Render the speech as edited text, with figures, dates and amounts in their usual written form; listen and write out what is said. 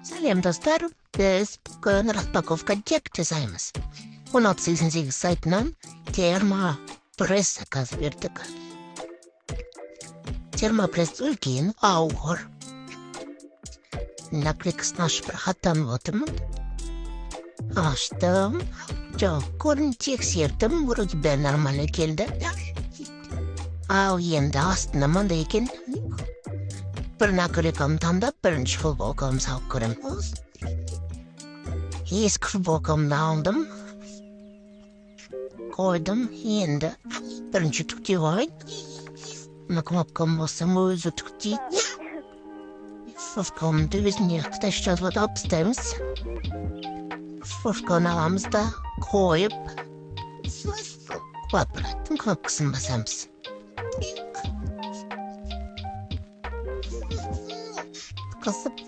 Салем, достар, біз бүгін распаковка тек жасаймыз. 1688 сайтынан термопресс заказ бердік. Термопресс үлкен, ауыр. Наклейкасын ашып рахаттанып отырмын. Аштым. Жоқ, көрін тексердім, вроде бәрі нормально келді. Ал енді астына мындай екен. Bir nakleykamı tandap, birinci futbolkamı salып көрем. Eski futbolkamı aldım. Koydum, енді birinci tükti var. Buna knopkamı bassam, özü tükti. Futbolkamı da özüne taş жазылады алып тастаймыз. Futbolkamı alamыз da koyup аппараттың кнопкасын басамыз. Кысып,